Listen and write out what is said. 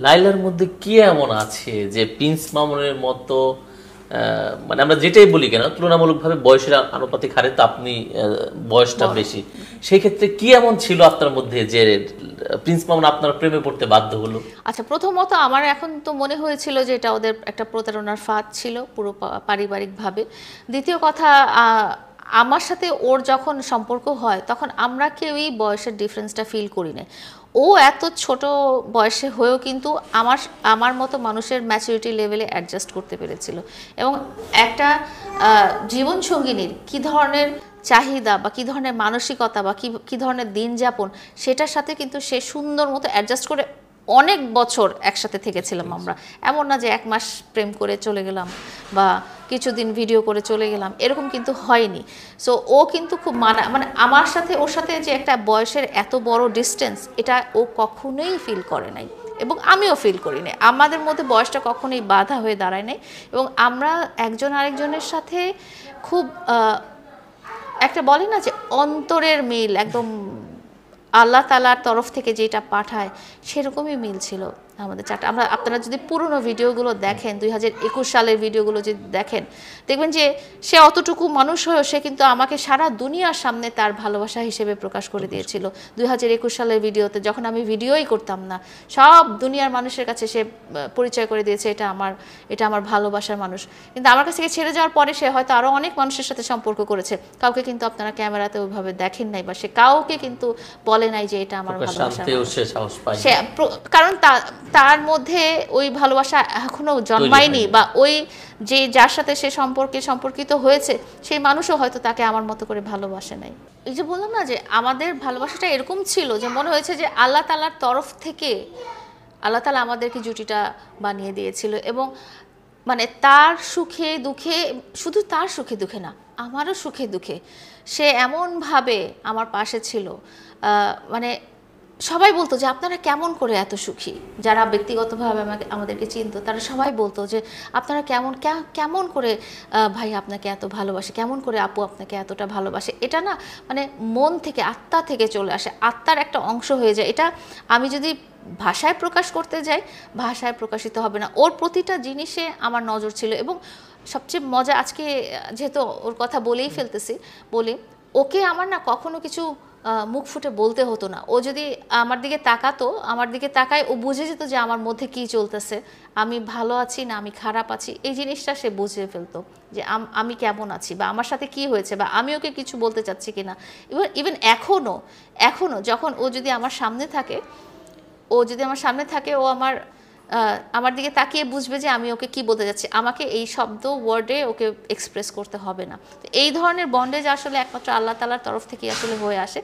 লাইলার মধ্যে কি এমন আছে যে প্রিন্স মামুনের মতো মানে আমরা যেটাই বলি কেন তুলনামূলকভাবে বয়সের আনুপাতিক হারে তো আপনি বয়সটা বেশি, সেই ক্ষেত্রে কি এমন ছিল আপনার মধ্যে যে প্রিন্স মামুন আপনার প্রেমে পড়তে বাধ্য হলো? আচ্ছা, প্রথমত আমার এখন তো মনে হয়েছিল যে এটা ওদের একটা প্রতারণার ফাঁদ ছিল পুরো পারিবারিকভাবে। দ্বিতীয় কথা, আমার সাথে ওর যখন সম্পর্ক হয় তখন আমরা কেউই বয়সের ডিফারেন্সটা ফিল করি না। ও এত ছোট বয়সে হয়েও কিন্তু আমার আমার মতো মানুষের ম্যাচুরিটি লেভেলে অ্যাডজাস্ট করতে পেরেছিল। এবং একটা জীবন সঙ্গিনীর কী ধরনের চাহিদা বা কী ধরনের মানসিকতা বা কী ধরনের দিন যাপন, সেটার সাথে কিন্তু সে সুন্দর মতো অ্যাডজাস্ট করে অনেক বছর একসাথে থেকেছিলাম আমরা। এমন না যে 1 মাস প্রেম করে চলে গেলাম বা কিছুদিন ভিডিও করে চলে গেলাম, এরকম কিন্তু হয়নি। সো ও কিন্তু খুব মানে আমার সাথে ওর সাথে যে একটা বয়সের এত বড় ডিস্টেন্স, এটা ও কখনোই ফিল করে নাই এবং আমিও ফিল করি নাই। আমাদের মধ্যে বয়সটা কখনোই বাধা হয়ে দাঁড়ায় নাই এবং আমরা একজন আরেকজনের সাথে খুব একটা বলে না যে অন্তরের মিল, একদম আল্লাহ তাআলার তরফ থেকে যেটা পাঠায় সেরকমই মিল ছিল আমাদের চারটা। আপনারা যদি পুরনো ভিডিওগুলো দেখেন, 2021 সালের ভিডিওগুলো যদি দেখেন, দেখবেন যে সে অতটুকু মানুষ হয়েও সে কিন্তু আমাকে সারা দুনিয়ার সামনে তার ভালোবাসা হিসেবে প্রকাশ করে দিয়েছিল। 2021 সালের ভিডিওতে যখন আমি ভিডিওই করতাম না, সব দুনিয়ার মানুষের কাছে সে পরিচয় করে দিয়েছে এটা আমার ভালোবাসার মানুষ। কিন্তু আমার কাছ থেকে ছেড়ে যাওয়ার পরে সে হয়তো আরও অনেক মানুষের সাথে সম্পর্ক করেছে, কাউকে কিন্তু আপনারা ক্যামেরাতে ওইভাবে দেখেন নাই বা সে কাউকে কিন্তু বলে নাই যে এটা আমার ভালোবাসার মানুষ। সে কারণ তার মধ্যে ওই ভালোবাসা এখনো জন্মায়নি বা ওই যে যার সাথে সে সম্পর্কিত হয়েছে সেই মানুষও হয়তো তাকে আমার মতো করে ভালোবাসে নাই। এই যে বললাম না যে আমাদের ভালোবাসাটা এরকম ছিল যে মনে হয়েছে যে আল্লাহ তাআলার তরফ থেকে আল্লাহ তাআলা আমাদেরকে জুটিটা বানিয়ে দিয়েছিল। এবং মানে তার সুখে দুঃখে, শুধু তার সুখে দুঃখে না, আমারও সুখে দুঃখে সে এমনভাবে আমার পাশে ছিল। মানে সবাই বলতো যে আপনারা কেমন করে এত সুখী, যারা ব্যক্তিগতভাবে আমাদেরকে চিনত তারা সবাই বলতো যে আপনারা কেমন করে ভাই আপনাকে এত ভালোবাসে, কেমন করে আপু আপনাকে এতটা ভালোবাসে। এটা না মানে মন থেকে, আত্মা থেকে চলে আসে, আত্মার একটা অংশ হয়ে যায়। এটা আমি যদি ভাষায় প্রকাশ করতে যাই, ভাষায় প্রকাশিত হবে না। ওর প্রতিটা জিনিসে আমার নজর ছিল। এবং সবচেয়ে মজা, আজকে যেহেতু ওর কথা বলেই ফেলতেছি, বলি ওকে আমার না কখনো কিছু মুখ ফুটে বলতে হতো না। ও যদি আমার দিকে তাকাতো, আমার দিকে তাকায়, ও বুঝে যেত যে আমার মধ্যে কি চলতেছে, আমি ভালো আছি না আমি খারাপ আছি, এই জিনিসটা সে বুঝে ফেলতো যে আমি কেমন আছি বা আমার সাথে কি হয়েছে বা আমি ওকে কিছু বলতে চাচ্ছি কিনা। ইভেন এখনো যখন ও যদি আমার সামনে থাকে, ও আমার দিকে তাকিয়ে বুঝবে যে আমি ওকে কি বলতে যাচ্ছি, আমাকে এই শব্দ ওয়ার্ডে ওকে এক্সপ্রেস করতে হবে না। তো এই ধরনের বন্ডেজ আসলে একমাত্র আল্লাহ তাআলার তরফ থেকে আসলে হয়ে আসে।